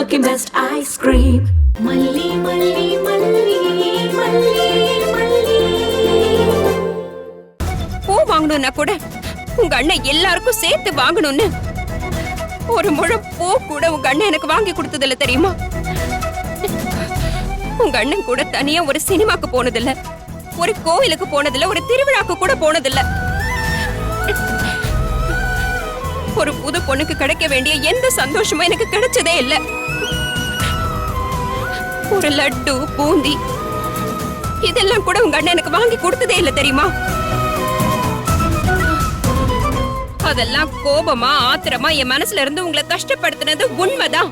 Milky Mist ice cream. Malli, malli, malli, malli, malli. பூ வாங்கணும்னா கூட உங்க அண்ணன் எல்லாருக்கும் சேர்த்து வாங்கணும்னு ஒரு முழம் பூ கூட உங்க அண்ணன் எனக்கு வாங்கி கொடுத்ததில்ல தெரியுமா? உங்க அண்ணன் கூட தனியா ஒரு சினிமாக்கு போனதில்ல, ஒரு கோயிலுக்கு போனதில்ல, ஒரு திருவிழாக்கு கூட போனதில்ல. ஒரு புது பொண்ணுக்கு கிடைக்க வேண்டிய எந்த சந்தோஷமும் எனக்கு கிடைச்சதே இல்ல. ஒரு லட்டு, பூந்தி இதெல்லாம் கூட உங்க அண்ணன் எனக்கு வாங்கி கொடுத்ததே இல்ல தெரியுமா? அதெல்லாம் கோபமா ஆத்திரமா என் மனசுல இருந்து உங்களை கஷ்டப்படுத்தினது உண்மைதான்.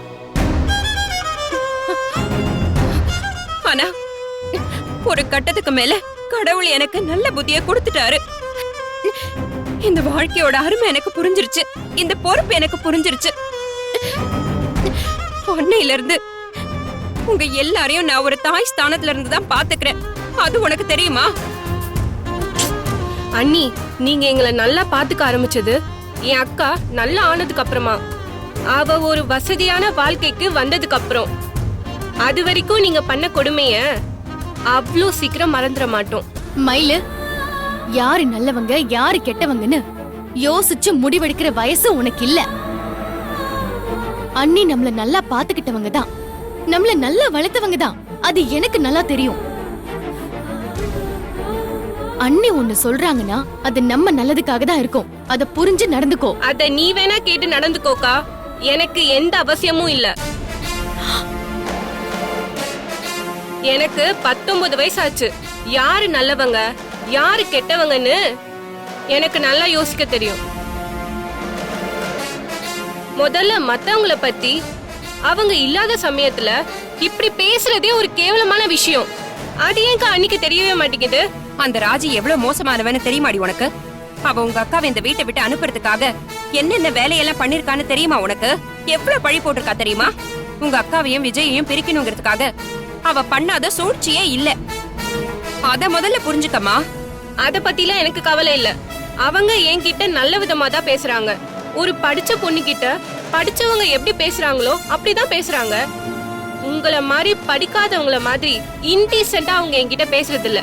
ஆனா ஒரு கட்டத்துக்கு மேல கடவுள் எனக்கு நல்ல புத்திய கொடுத்துட்டாரு. இந்த வாழ்க்கையோட அருமை எனக்கு புரிஞ்சிருச்சு, இந்த பொறுப்பு எனக்கு புரிஞ்சிருச்சு. அன்னையில இருந்து உங்க எல்லாரையும் நான் ஒரு தாய் ஸ்தானத்துல இருந்து தான் பாத்துக்கிறேன். அது உனக்கு தெரியுமா? அண்ணி, நீங்க எங்களை நல்லா பாத்துக்க ஆரம்பிச்சது என் அக்கா நல்லா ஆனதுக்கு அப்புறமா, அவ ஒரு வசதியான வாழ்க்கைக்கு வந்ததுக்கு அப்புறம். அது வரைக்கும் நீங்க பண்ண கொடுமைய அவ்வளோ சீக்கிரம் மறந்துட மாட்டோம். மயிலு, யாரு நல்லவங்க யாரு கெட்டவங்கன்னு யோசிச்சு முடிவெடுக்கிற வயசு உனக்கு இல்ல. அண்ணி நம்மள நல்லா பாத்துக்கிட்டவங்க தான், நம்மள நல்லா வளர்த்தவங்க தான். அது எனக்கு நல்லா தெரியும். அண்ணி ஒண்ணு சொல்றாங்கன்னா அது நம்ம நல்லதுக்காக தான் இருக்கும். அத புரிஞ்சு நடந்துக்கோ. அத நீ வேணா கேட்டு நடந்துக்கோக்கா, எனக்கு எந்த அவசியமும் இல்ல. எனக்கு 19 வயசாச்சு. யாரு நல்லவங்க யாரு கெட்டவங்கன்னு எனக்கு நல்லா யோசிக்க தெரியும். முதல்ல மத்தவங்கள பத்தி அவங்க இல்லாத சமயத்துல இப்படி பேசுறதே ஒரு கேவலமான விஷயம். அது ஏங்க அன்னைக்கு தெரியவே மாட்டேங்குது? அந்த ராஜி எவ்வளவு மோசமானவன்னு தெரியுமாடி உனக்கு? அவ உங்க அக்காவை இந்த வீட்டை விட்டு அனுப்புறதுக்காக என்னென்ன வேலையெல்லாம் பண்ணிருக்கான்னு தெரியுமா உனக்கு? எவ்வளவு பழி போட்டிருக்கா தெரியுமா? உங்க அக்காவையும் விஜயையும் பிரிக்கணுங்கிறதுக்காக அவ பண்ணாத சூழ்ச்சியே இல்ல. அத முதல்ல புரிஞ்சுக்கமா. அத பத்திலாம் எனக்கு கவலை இல்ல. அவங்க என்கிட்ட நல்ல விதமா தான் பேசுறாங்க. ஒரு படிச்ச பொண்ணு கிட்ட படிச்சவங்க எப்படி பேசுறாங்களோ அப்படிதான் பேசுறாங்க. உங்கள மாதிரி படிக்காதவங்கள மாதிரி இன்டீசென்ட்டா அவங்க என்கிட்ட பேசுறது இல்ல.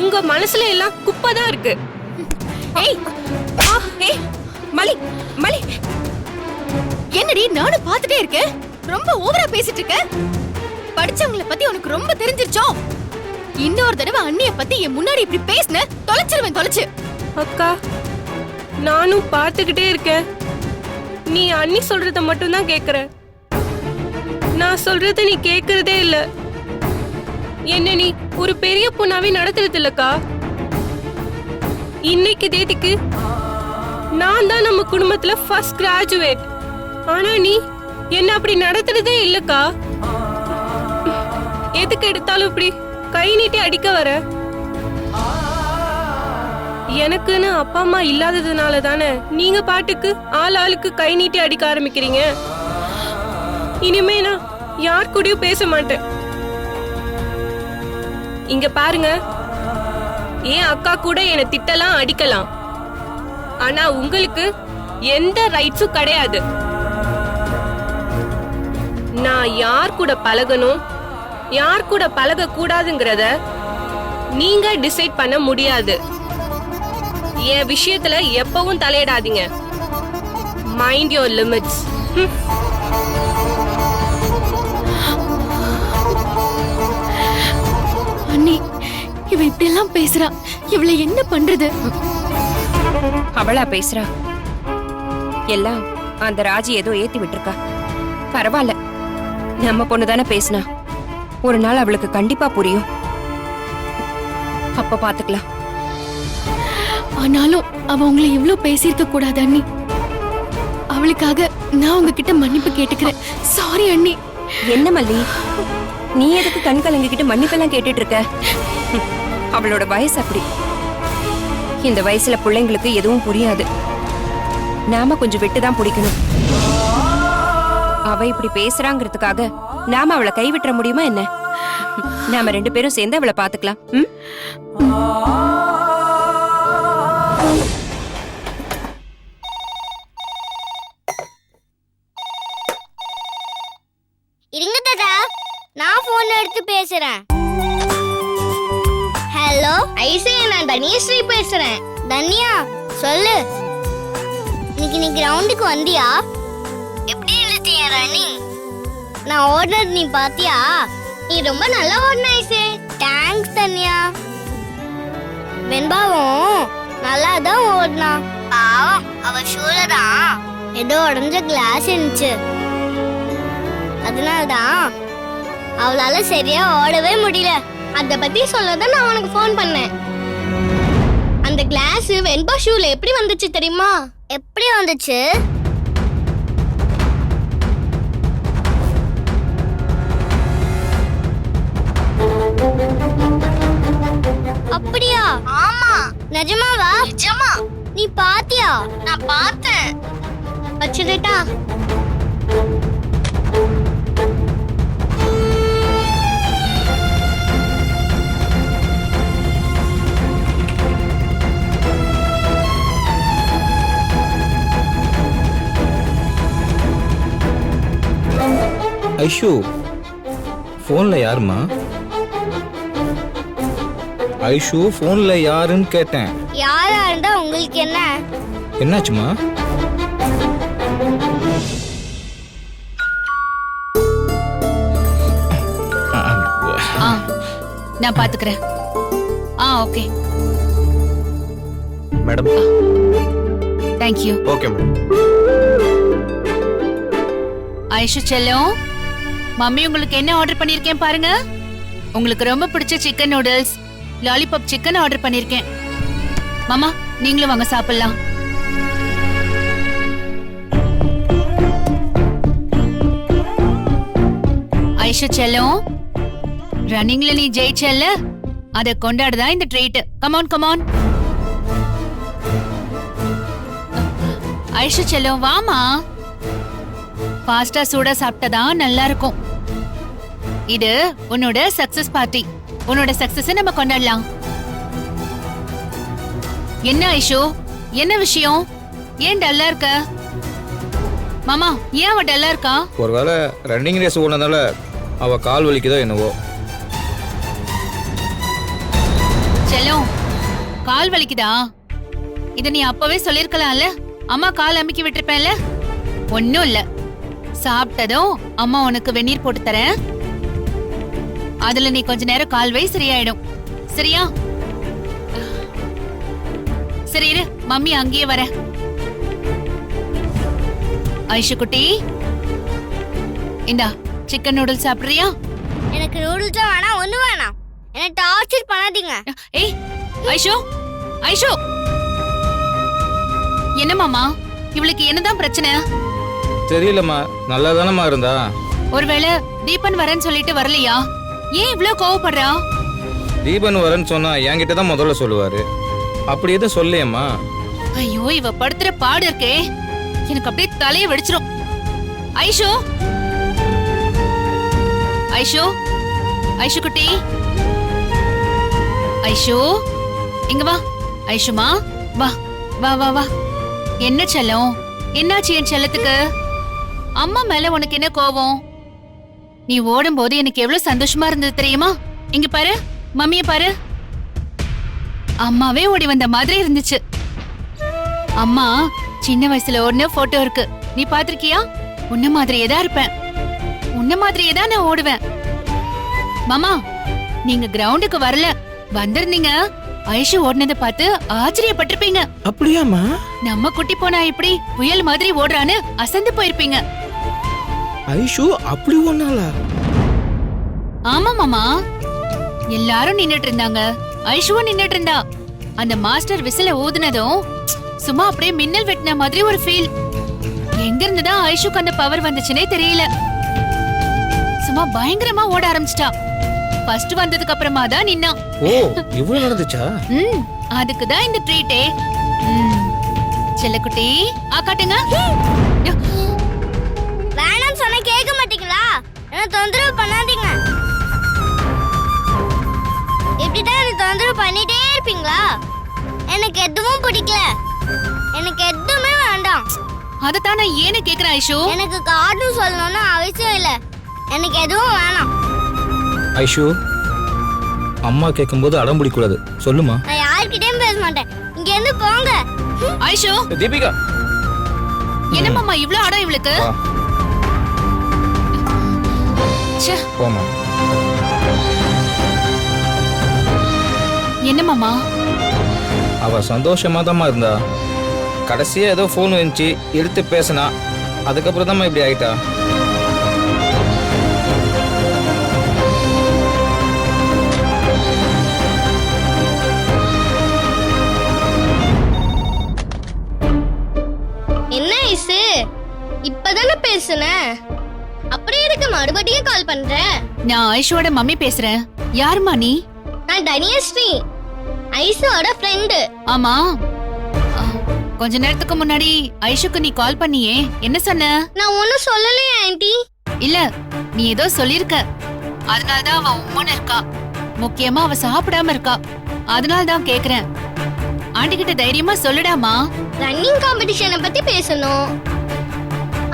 உங்க மனசுல எல்லாம் குப்பைதான் இருக்கு. ஏய் ஏய் மலி மலி, என்னடி நானும் பாத்துட்டே இருக்கேன். ரொம்ப ஓவரா பேசிட்டு இருக்க. படிச்சவங்கள பத்தி உனக்கு ரொம்ப தெரிஞ்சிருச்சோ? இன்னொரு தடவை அண்ணிய பத்தி என் முன்னாடி இப்படி பேசுன தொலைச்சிருவேன், தொலைச்சு. அக்கா, நானும் பாத்துக்கிட்டே இருக்கேன். நீ அண்ணி சொல்றத மட்டும் தான் கேக்குற. நான் சொல்றத நீ கேக்குறதே இல்ல. என்ன நீ ஒரு பெரிய பொண்ணாவே நடத்துறது இல்லக்கா. இன்னைக்கு தேதிக்கு நான் தான் நம்ம குடும்பத்துல ஃபர்ஸ்ட் கிராஜுவேட். ஆனா நீ என்ன அப்படி நடத்துறதே இல்லக்கா. எதுக்கு எடுத்தாலும் இப்படி கை நீட்டி அடிக்க வர? எனக்குன்னு அப்பா அம்மா இல்லாததுனால தானே நீங்க பாட்டுக்கு ஆள் ஆளுக்கு கை நீட்டி அடிக்க ஆரம்பிக்கிறீங்க. இனிமே நான் யார் கூடயும் பேச மாட்டேன். இங்க பாருங்க, என் அக்கா கூட என்னை திட்டலாம் அடிக்கலாம். ஆனா உங்களுக்கு எந்த ரைட்ஸும் கிடையாது. நான் யார் கூட பழகணும் யார் கூட பழக கூடாதுங்கிறத நீங்க டிசைட் பண்ண முடியாது. என் விஷயத்துல எப்பவும் தலையிடாதீங்க. Mind your limits. அண்ணி, இவ இப்படி எல்லாம் பேசுறா. இவளை என்ன பண்றது? அவளா பேசுறா? எல்லாம் அந்த ராஜி ஏதோ ஏத்தி விட்டுருக்கா. பரவாயில்ல, நம்ம பொண்ணுதானே பேசினா. ஒரு நாள் அவளுக்கு கண்டிப்பா புரியும். அப்ப பாத்துக்கலாம். ஆனாலும் அவ உங்களை இவ்ளோ பேசியிருக்க கூடாது அண்ணி. அவளுக்காக நான் உங்ககிட்ட மன்னிப்பு கேட்டுக்கிறேன். சாரி அண்ணி. என்ன மல்லி, நீ எதுக்கு கண் கலங்கிக்கிட்டு மன்னிப்பெல்லாம் கேட்டுட்டு இருக்க? அவளோட வயசு அப்படி. இந்த வயசுல பிள்ளைங்களுக்கு எதுவும் புரியாது. நாம கொஞ்சம் விட்டுதான் பிடிக்கணும். அவ இப்படி பேசுறாங்கிறதுக்காக நாம அவளை கைவிட்டுற முடியுமா என்ன? நாம 2 பேரும் சேர்ந்து அவளை பாத்துக்கலாம். நான் போன் எடுத்து பேசுறேன். ஹலோ ஐசே, நான் தன்யஸ்ரீ பேசுறேன். தன்யா சொல்லு, இன்னைக்கு நீ கிரவுண்டுக்கு வந்தியா? எப்படி இருந்துச்சு என் ரன்னிங்? நான் ஓடுறது நீ பாத்தியா? நீ ரொம்ப நல்லா ஓடுன ஐசே. தேங்க்ஸ் தன்யா. வெண்பாவும் நல்லா தான் ஓடுனா. பாவம், அவ ஷூல தான் ஏதோ உடஞ்ச கிளாஸ் இருந்துச்சு. அதனாலதான் அவளால சரியா ஓடவே முடியல. அத பத்தி சொல்லதான் நான் உனக்கு ஃபோன் பண்ணேன். அந்த கிளாஸ் வெண்பா ஷூல எப்படி வந்துச்சு தெரியுமா? எப்படி வந்துச்சு? அப்படியா? ஆமா. நிஜமாவா? நிஜமா. நீ பாத்தியா? நான் பார்த்தேன். வச்சிரட்டா? ஐஷு, ஃபோன்ல யாருமா? ஐஷு, ஃபோன்ல யாருன்னு கேட்டேன். யாரா இருந்தா உங்களுக்கு என்ன? என்னாச்சுமா? நான் பாத்துக்கிறேன். Okay madam. Thank you. Okay madam. Aishu செல்லம், மம்மி உங்களுக்கு என்ன ஆர்டர் பண்ணிருக்கேன் பாருங்க. உங்களுக்கு ரொம்ப பிடிச்ச chicken noodles, lollipop chicken order பண்ணிருக்கேன். மாமா நீங்களும் வாங்க சாப்பிடலாம். ஐஷு செல்லம், ரன்னிங்ல நீ ஜெயிச்சல்ல, அத கொண்டாடுதான் இந்த ட்ரீட். Come on come on. ஐஷு செல்லம் வாமா. ஃபாஸ்டா சூடா சாப்பிட்டதான் நல்லா இருக்கும். இது உன்னோட சக்சஸ் பார்ட்டி. உன்னோட சக்சஸ் நம்ம கொண்டாடலாம். என்ன ஐஷு, என்ன விஷயம்? ஏன் டல்லா இருக்க? மாமா ஏன் அவ டல்லா இருக்கா? ஒருவேளை ரன்னிங் ரேஸ் ஓடுனதால அவ கால் வலிக்குதோ என்னவோ. செல்லம், கால் வலிக்குதா? இத நீ அப்பவே சொல்லிருக்கலாம்ல. அம்மா கால் அமுக்கி விட்டுருப்பேன்ல. ஒன்னும் இல்ல, சாப்பிட்டதும் அம்மா உனக்கு வெந்நீர் போட்டு தரேன். அதுல நீ கொஞ்ச நேரம் கால் வை, சரியாயிடும். சரியா? சரி இரு, மம்மி அங்கேயே வர. ஐஷு குட்டி, இந்தா சிக்கன் நூடுல்ஸ் சாப்பிடுறியா? எனக்கு நூடுல்ஸ் வேணாம், ஒண்ணு வேணாம். என்ன டார்ச்சர் பண்ணாதீங்க. ஏய் ஐஷு, ஐஷு என்ன மாமா, இவளுக்கு என்னதான் பிரச்சனை? தெரியலம்மா, நல்லா தானம்மா இருந்தா. ஒருவேளை தீபன் வரேன்னு சொல்லிட்டு வரலையா? ஏன் இவ்ளோ கோவப்படுறா? தீபன் வரேன்னு சொன்னா என்கிட்ட தான் முதல்ல சொல்லுவாரு. அப்படி எதுவும் சொல்லையம்மா. ஐயோ, இவ படுத்துற பாடு இருக்கே, எனக்கு அப்படியே தலையை வெடிச்சிரும். ஐஷு, ஐஷு, ஐஷு குட்டி, ஐஷு இங்க வா. ஐஷுமா வா வா வா வா. என்ன செல்லம், என்னாச்சு என் செல்லத்துக்கு? அம்மா மேல உனக்கு என்ன கோவம்? நீ ஓடும் போது எனக்கு எவ்வளவு சந்தோஷமா இருந்தது தெரியுமா? இங்க பாரு, மம்மிய பாரு. அம்மாவே ஓடி வந்த மாதிரி இருந்துச்சு. அம்மா சின்ன வயசுல ஓடின போட்டோ இருக்கு, நீ பாத்திருக்கியா? உன்ன மாதிரியே தான் இருப்பேன், உன்ன மாதிரியே தான் நான் ஓடுவேன். மாமா நீங்க கிரவுண்டுக்கு வரல, வந்திருந்தீங்க ஐஷு ஓடுனதை பார்த்து ஆச்சரியப்பட்டிருப்பீங்க. அப்படியாமா? நம்ம குட்டி போனா இப்படி புயல் மாதிரி ஓடுறான்னு அசந்து போயிருப்பீங்க. ஐஷு அப்படி ஒண்ணாளா? ஆமா மாமா, எல்லாரும் நின்னுட்டு இருந்தாங்க, ஐஷுவும் நின்னுட்டு இருந்தா. அந்த மாஸ்டர் விசில ஊதுனதும் சும்மா அப்படியே மின்னல் வெட்டின மாதிரி ஒரு ஃபீல். எங்க இருந்துதான் ஐஷுக்கு அந்த பவர் வந்துச்சுனே தெரியல. சும்மா பயங்கரமா ஓட ஆரம்பிச்சிட்டா. ஃபர்ஸ்ட் வந்ததுக்கு அப்புறமா தான் நின்னா. ஓ, இவ்வளவு நடந்துச்சா? அதுக்கு தான் இந்த ட்ரீட்டே. செல்லக்குட்டி காட்டுங்க. வேணாம் சொன்னா கேட்க மாட்டீங்களா? என்ன தொந்தரவு பண்ணாதீங்க. இப்படிதான் என்ன தொந்தரவு பண்ணிட்டே இருப்பீங்களா? எனக்கு எதுவும் பிடிக்கல, எனக்கு எதுவுமே வேண்டாம். அதத்தான் நான் ஏன்னு கேக்குறேன் ஐஷு. எனக்கு கார்ட்டூன் சொல்லணும்னு அவசியம் இல்ல, எனக்கு எதுவும் வேணாம். ஐஷு அம்மா கேட்கும்போது அடம் பிடிக்கூடாது சொல்லுமா. நான் யார்கிட்டயும் பேச மாட்டேன். இங்க இருந்து போங்க. ஐஷு தீபிகா என்ன மாமா இவ்ளோ அடம் இவளுக்கு? வா. ச்சே, போமா. என்ன மாமா? அவ சந்தோஷமா தாம்மா இருந்தா. கடைசியா ஏதோ ஃபோன் வந்துச்சு எடுத்து பேசினா, அதுக்கப்புறம் தாம்மா இப்படி ஆயிட்டா. என்ன ஐசு? இப்பதானே பேசுன. அப்படியே இருக்கு மறுபடியும் கால் பண்ற. நான் ஐஷுவோட மம்மி பேசுறேன். யாருமா நீ? நான் தனியஸ்ரீ, ஐசுவோட ஃப்ரெண்டு. ஆமா, கொஞ்ச நேரத்துக்கு முன்னாடி ஐஷுக்கு நீ கால் பண்ணியே, என்ன சொன்ன? நான் ஒன்னும் சொல்லலையே ஆண்டி. இல்ல, நீ ஏதோ சொல்லிருக்க. அதனாலதான் அவ உம்மன்னு இருக்கா. முக்கியமா அவ சாப்பிடாம இருக்கா. அதனாலதான் கேக்குறேன். ஆண்டி கிட்ட தைரியமா சொல்லுடாமா. ரன்னிங் காம்படிஷனை பத்தி பேசணும்.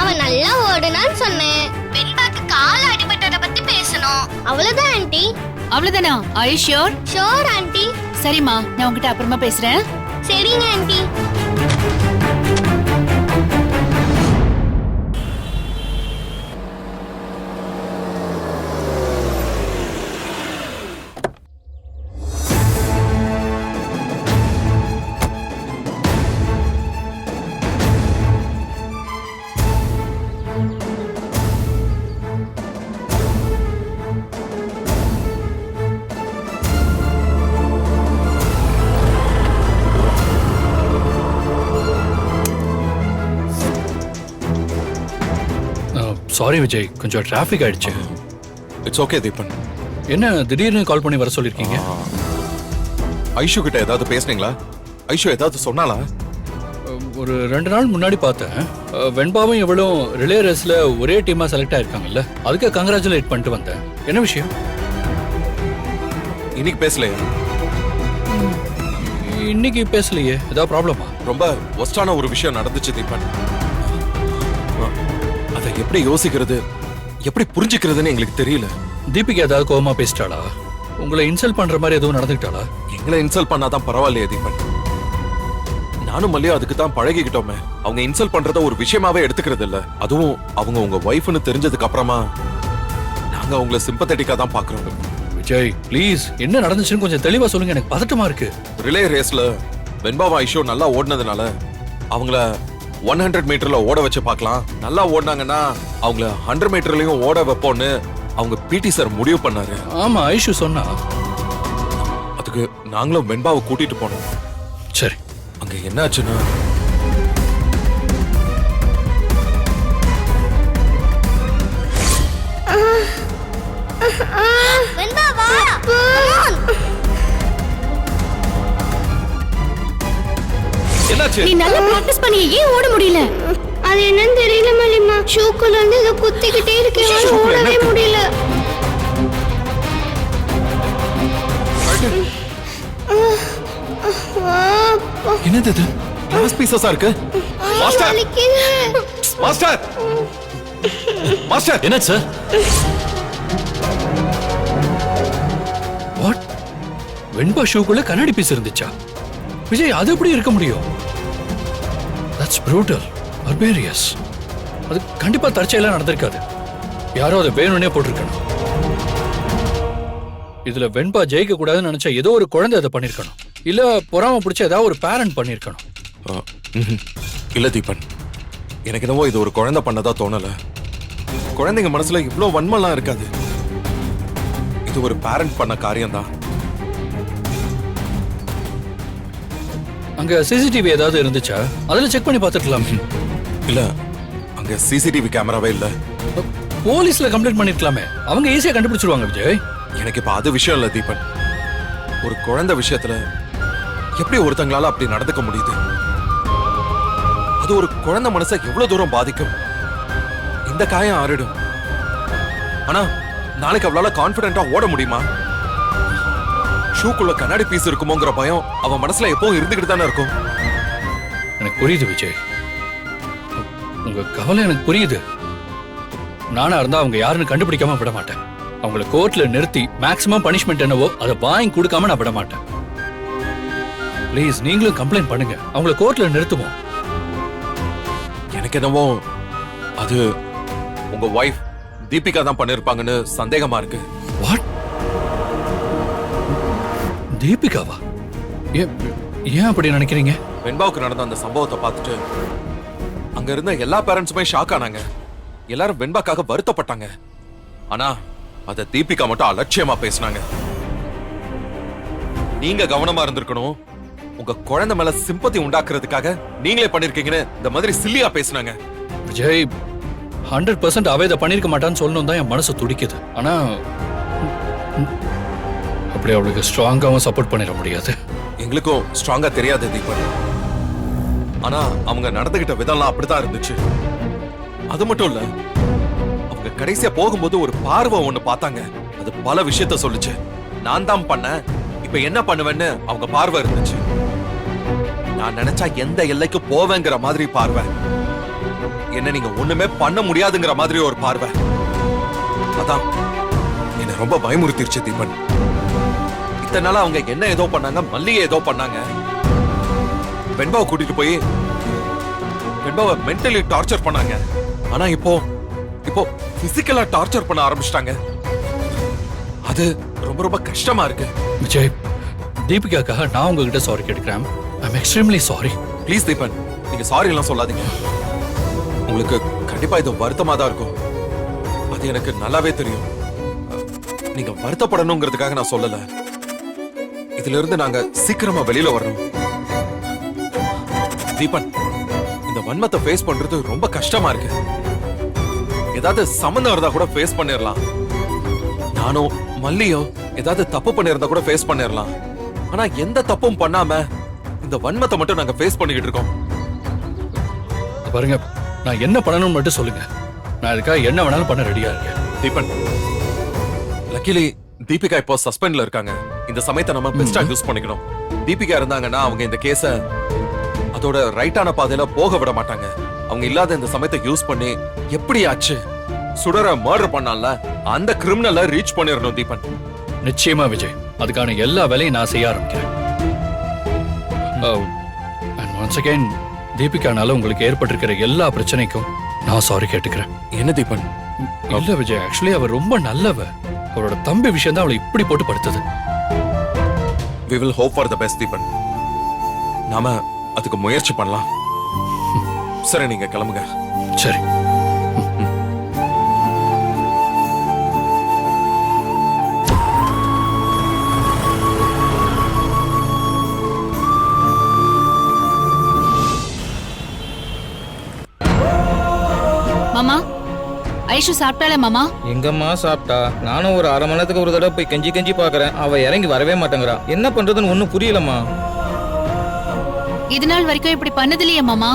அவன் நல்லா ஓடுனான்னு சொன்னேன். வெண்பாக்கு கால் அடிபட்டத பத்தி பேசணும். அவ்வளவுதான் ஆண்டி. அவ்வளவுதானா? ஐ ஷூர்? Sure aunty. சரிம்மா, நான் உன்கிட்ட அப்புறமா பேசுறேன். சரிங்க ஆண்டி. சாரி விஜய், கொஞ்சம் டிராஃபிக் ஆயிடுச்சு. It's okay Deepan. என்ன திடீர்னு கால் பண்ணி வர சொல்லிருக்கீங்க? ஐஷு கிட்ட ஏதாவது பேசுனீங்களா? ஐஷு ஏதாவது சொன்னாலா? ஒரு 2 நாள் முன்னாடி பார்த்தேன். வெண்பாவும் இவளும் ரிலே ரேஸ்ல ஒரே டீமா செலக்ட் ஆயிருக்காங்கல்ல, அதுக்கு கங்க்ராச்சுலேட் பண்ணிட்டு வந்தேன். என்ன விஷயம்? இன்னைக்கு பேசலையா? இன்னைக்கு பேசலையே. ஏதாவது ப்ராப்ளமா? ரொம்ப ஒஸ்டான ஒரு விஷயம் நடந்துச்சு தீபன். அதை எப்படி யோசிக்கிறது, எப்படி புரிஞ்சுக்கிறதுன்னு எங்களுக்கு தெரியல. தீபிகா ஏதாவது கோவமா பேசிட்டாளா? உங்களை இன்சல்ட் பண்ற மாதிரி எதுவும் நடந்துக்கிட்டாளா? எங்களை இன்சல்ட் பண்ணாதான் பரவாயில்லையே தீபன். நானும் மல்லியா அதுக்கு தான் பழகிக்கிட்டோமே. அவங்க இன்சல்ட் பண்றத ஒரு விஷயமாவே எடுத்துக்கிறது இல்ல. அதுவும் அவங்க உங்க ஒய்ஃப்னு தெரிஞ்சதுக்கு அப்புறமா நாங்க அவங்கள சிம்பத்தட்டிக்கா தான் பாக்குறோம். விஜய் ப்ளீஸ், என்ன நடந்துச்சுன்னு கொஞ்சம் தெளிவா சொல்லுங்க, எனக்கு பதட்டமா இருக்கு. ரிலே ரேஸ்ல வெண்பாவா ஐஷோ நல்லா ஓடினதுனால அவங்கள 100 மீட்டர்ல ஓட வச்சு பார்க்கலாம். நல்லா ஓடினாங்கன்னா அவங்கள 100 மீட்டர்லயும் ஓட வைப்போம்னு அவங்க பிடி சார் முடிவு பண்ணாரு. ஆமா, ஐஷு சொன்னா. அதுக்கு நாங்களும் வெண்பாவை கூட்டிட்டு போனோம். சரி, அங்க என்னாச்சுன்னா வெண்பா வா. என்னாச்சு? நீ நல்லா பிராக்டிஸ் பண்ணி ஏன் ஓட முடியல? அது என்னன்னு தெரியல மல்லிமா. ஷூக்குள்ள இருந்து இதை குத்திக்கிட்டே இருக்கேன். ஓடவே முடியல. என்னது இது? கிளாஸ் பீசஸா இருக்கு. Master, master, master. என்ன சார்? வாட்? வெண்பா ஷூக்குள்ள கண்ணாடி பீஸ் இருந்துச்சா? விஜய், அது எப்படி இருக்க முடியும்? That's brutal, barbarous. அது கண்டிப்பா தற்செயலா நடந்திருக்காது. யாரோ அதை வேணும்னே போட்டிருக்கணும். இதுல வெண்பா ஜெயிக்க கூடாதுன்னு நினைச்சா ஏதோ ஒரு குழந்தை அதை பண்ணிருக்கணும். இல்ல பொறாம பிடிச்ச ஏதாவது ஒரு பேரண்ட் பண்ணிருக்கணும். இல்ல தீபன், எனக்கு என்னவோ இது ஒரு குழந்தை பண்ணதா தோணல. குழந்தைங்க மனசுல இவ்ளோ வன்மம்லாம் இருக்காது. இது ஒரு பேரண்ட் பண்ண காரியம் தான். அங்க சிசிடிவி ஏதாவது இருந்துச்சா? அதுல செக் பண்ணி பார்த்துக்கலாம். இல்ல, அங்க சிசிடிவி கேமராவே இல்ல. போலீஸ்ல கம்ப்ளைண்ட் பண்ணிருக்கலாமே, அவங்க ஈஸியா கண்டுபிடிச்சிருவாங்க. விஜய், எனக்கு இப்ப அது விஷயம் இல்ல தீபன். ஒரு குழந்தை விஷயத்துல எப்படி ஒருத்தங்களால அப்படி நடந்துக்க முடியுது? அது ஒரு குழந்தை மனசை எவ்வளவு தூரம் பாதிக்கும். இந்த காயம் ஆறிடும், ஆனா நாளைக்கு அவளால கான்பிடென்ட்டா ஓட முடியுமா? ஷூக்குள்ள கண்ணாடி பீஸ் இருக்குமோங்கிற பயம் அவன் மனசுல எப்பவும் இருந்துகிட்டு தானே இருக்கும். எனக்கு புரியுது விஜய், உங்க கவலை எனக்கு புரியுது. நானா இருந்தா அவங்க யாருன்னு கண்டுபிடிக்காம விட மாட்டேன். அவங்கள கோர்ட்ல நிறுத்தி மேக்ஸிமம் பனிஷ்மெண்ட் என்னவோ அதை வாங்கி கொடுக்காம நான் விட மாட்டேன். ப்ளீஸ் நீங்களும் கம்ப்ளைண்ட் பண்ணுங்க, அவங்கள கோர்ட்ல நிறுத்துவோம். எனக்கு என்னவோ அது உங்க வைஃப் தீபிகா தான் பண்ணிருப்பாங்கன்னு சந்தேகமா இருக்கு. வாட்? தீபிகாவா? ஏன் அப்படி நினைக்கிறீங்க? வெண்பாவுக்கு நடந்த அந்த சம்பவத்தை பார்த்துட்டு அங்க இருந்த எல்லா பேரண்ட்ஸுமே ஷாக் ஆனாங்க. எல்லாரும் வெண்பாக்காக வருத்தப்பட்டாங்க. ஆனா அத தீபிகா மட்டும் அலட்சியமா பேசினாங்க. நீங்க கவனமா இருந்திருக்கணும். உங்க குழந்தை மேல சிம்பத்தி உண்டாக்குறதுக்காக நீங்களே பண்ணிருக்கீங்கன்னு இந்த மாதிரி சில்லியா பேசினாங்க. விஜய் 100% அவ இதை பண்ணிருக்க மாட்டான்னு சொல்லணும் தான் என் மனசு துடிக்குது. ஆனா அப்படி அவளுக்கு ஸ்ட்ராங்காவும் சப்போர்ட் பண்ணிட முடியாது. எங்களுக்கும் ஸ்ட்ராங்கா தெரியாது தீபன். ஆனா அவங்க நடந்துகிட்ட விதம்லாம் அப்படித்தான் இருந்துச்சு. அது மட்டும் இல்ல, அவங்க கடைசியா போகும்போது ஒரு பார்வை ஒண்ணு பார்த்தாங்க. அது பல விஷயத்த சொல்லுச்சு. நான் தான் பண்ணேன், இப்ப என்ன பண்ணுவேன்னு அவங்க பார்வை இருந்துச்சு. நான் நினைச்சா எந்த எல்லைக்கு போவேங்கிற மாதிரி பார்வை, என்ன நீங்க ஒண்ணுமே பண்ண முடியாதுங்கிற மாதிரி ஒரு பார்வை. அதான் என்ன ரொம்ப பயமுறுத்திருச்சு தீபன். இத்தனை நாளா அவங்க என்ன ஏதோ பண்ணாங்க, மல்லிகை ஏதோ பண்ணாங்க. வெண்பாவை கூட்டிட்டு போய் வெண்பாவை மென்டலி டார்ச்சர் பண்ணாங்க. ஆனா இப்போ பிசிக்கலா டார்ச்சர் பண்ண ஆரம்பிச்சிட்டாங்க. அது ரொம்ப ரொம்ப கஷ்டமா இருக்கு. விஜய், தீபிகாக்காக நான் உங்ககிட்ட சாரி கேட்டுக்கிறேன். I am extremely sorry. Please Deepan, நீங்க சாரி எல்லாம் சொல்லாதீங்க. உங்களுக்கு கண்டிப்பா இது வருத்தமா தான் இருக்கும். அது எனக்கு நல்லாவே தெரியும். நீங்க வருத்தப்படணுங்கிறதுக்காக நான் சொல்லல. இதுல இருந்து நாங்க சீக்கிரமா வெளியில வரணும். தீபன், இந்த வன்மத்தை ஃபேஸ் பண்றது ரொம்ப கஷ்டமா இருக்கு. ஏதாவது சம்பந்தம் இருந்தா கூட ஃபேஸ் பண்ணிரலாம். நானோ மல்லியோ ஏதாவது தப்பு பண்ணிருந்தா கூட ஃபேஸ் பண்ணிரலாம். ஆனா எந்த தப்பும் பண்ணாம இந்த வன்மத்தை மட்டும் நாங்க ஃபேஸ் பண்ணிக்கிட்டு இருக்கோம். பாருங்க, நான் என்ன பண்ணணும்னு மட்டும் சொல்லுங்க. நான் இதுக்காக என்ன வேணாலும் பண்ண ரெடியா இருக்கேன். தீபன், லக்கிலி தீபிகா இப்போ சஸ்பெண்ட்ல இருக்காங்க. இந்த சமயத்தை நம்ம பெஸ்டா யூஸ் பண்ணிக்கணும். தீபிகா இருந்தாங்கன்னா அவங்க இந்த கேஸ அதோட ரைட்டான பாதையில போக விட மாட்டாங்க. அவங்க இல்லாத இந்த சமயத்தை யூஸ் பண்ணி எப்படி ஆச்சு சுடர மர்டர் பண்ணால அந்த கிரிமினலை ரீச் பண்ணிரணும் தீபன். நிச்சயமா விஜய், அதுக்கான எல்லா வேலையும் நான் செய்ய ஆரம்பிக்கிறேன். And once again, தீபிகானால உங்களுக்கு ஏற்பட்டிருக்கிற எல்லா பிரச்சனைக்கும் நான் சாரி கேட்டுக்கிறேன். என்ன தீபன்? இல்ல விஜய், ஆக்சுவலி அவ ரொம்ப நல்லவ. அவரோட தம்பி விஷயம் தான் அவளை இப்படி போட்டு படுத்தது. We will hope for the best Deepan. நாம அதுக்கு முயற்சி பண்ணலாம். சரி, நீங்க கிளம்புங்க. சரி. மாமா, ஐஷு சாப்பிட்டாளே மாமா? எங்கம்மா சாப்பிட்டா? நானும் ஒரு அரை மணி நேரத்துக்கு ஒரு தடவை போய் கெஞ்சி கெஞ்சி பாக்குறேன். அவ இறங்கி வரவே மாட்டேங்கிறா. என்ன பண்றதுன்னு ஒண்ணும் புரியலம்மா. இது நாள் வரைக்கும் இப்படி பண்ணது இல்லையா மாமா?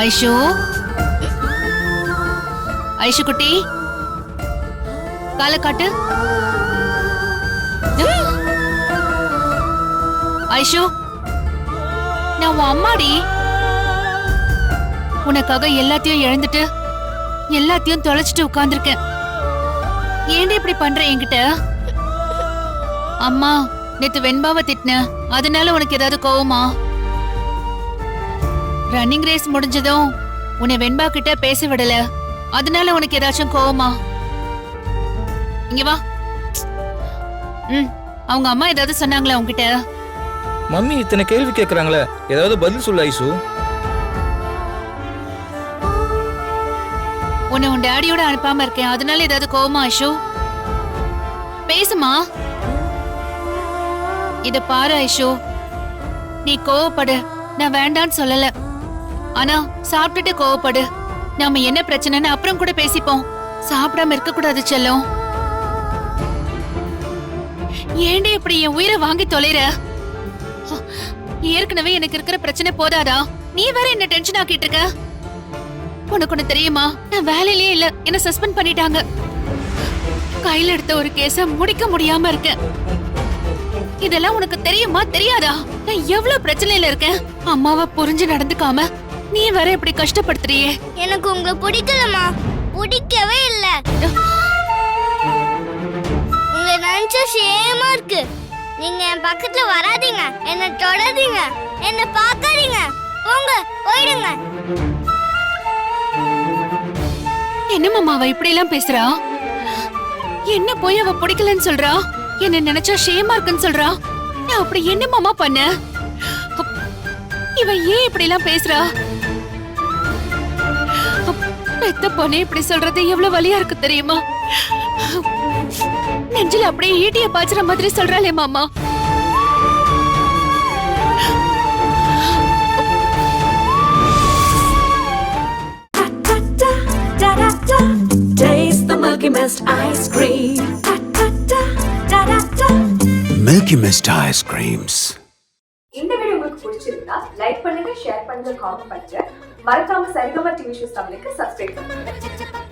ஐஷு, ஐஷு குட்டி, காலை காட்டு. ஐஷு, நான் உன் அம்மாடி. உனக்காக எல்லாத்தையும் இழந்துட்டு எல்லாத்தையும் தொலைச்சிட்டு உட்கார்ந்துருக்கேன். ஏன்டா இப்படி பண்ற என்கிட்ட? அம்மா, நேத்து வெண்பாவை திட்டின, அதனால உனக்கு ஏதாவது கோவமா? ரன்னிங் ரேஸ் முடிஞ்சதும் உன்னை வெண்பா கிட்ட பேச விடல, அதனால உனக்கு ஏதாச்சும் கோவமா? இங்க வா. அவங்க அம்மா ஏதாவது சொன்னாங்களா உன்கிட்ட? மம்மி இத்தனை கேள்வி கேக்குறாங்களே, ஏதாவது பதில் சொல்லு ஐசு. உன்னை உன் டாடியோட அனுப்பாம இருக்கேன், அதனால ஏதாவது கோவமா ஐஷு? பேசுமா. இத பாரு ஐஷு, நீ கோவப்படு, நான் வேண்டான்னு சொல்லல. ஆனா சாப்பிட்டுட்டு கோவப்படு. நாம என்ன பிரச்சனைன்னு அப்புறம் கூட பேசிப்போம். சாப்பிடாம இருக்க கூடாது செல்லம். ஏன்டா இப்படி என் உயிரை வாங்கி தொலைற? ஏற்கனவே எனக்கு இருக்கிற பிரச்சனை போதாதா? நீ வேற என்ன டென்ஷன் ஆக்கிட்டு இருக்க. உனக்கு ஒண்ணு தெரியுமா? நான் வேலையிலே இல்ல, என்ன சஸ்பெண்ட் பண்ணிட்டாங்க. கையில எடுத்த ஒரு கேஸ முடிக்க முடியாம இருக்கேன். இதெல்லாம் உனக்கு தெரியுமா தெரியாதா? நான் எவ்வளவு பிரச்சனையில இருக்கேன். அம்மாவை புரிஞ்சு நடந்துக்காம நீ வேற இப்படி கஷ்டப்படுத்துறியே. எனக்கு உங்களை பிடிக்கலமா, பிடிக்கவே இல்ல. உங்களை நினைச்சா சேமா இருக்கு. நீங்க என் பக்கத்துல வராதீங்க, என்ன தொடாதீங்க, என்ன பார்க்காதீங்க, போங்க, போயிடுங்க. என்ன மாமா அவ இப்படி எல்லாம் பேசுறா? என்ன போய் அவ பிடிக்கலன்னு சொல்றா? என்ன நினைச்சா ஷேமா இருக்குன்னு சொல்றா? நான் அப்படி என்ன மாமா பண்ண? இவ ஏன் இப்படி எல்லாம் பேசுறா? பெத்த பொண்ணே இப்படி சொல்றது எவ்வளவு வலியா இருக்கு தெரியுமா? நெஞ்சில அப்படியே ஈட்டிய பாய்ச்சுற மாதிரி சொல்றாளே மாமா. Taste the Milky Mist ice cream. Milky Mist ice creams. இந்த வீடியோ உங்களுக்கு பிடிச்சிருந்தா லைக் பண்ணுங்க, ஷேர் பண்ணுங்க, காமெண்ட் பண்ணுங்க. மறக்காம சரிகமா டிவி ஷோஸ் தமிழுக்கு சப்ஸ்கிரைப் பண்ணுங்க.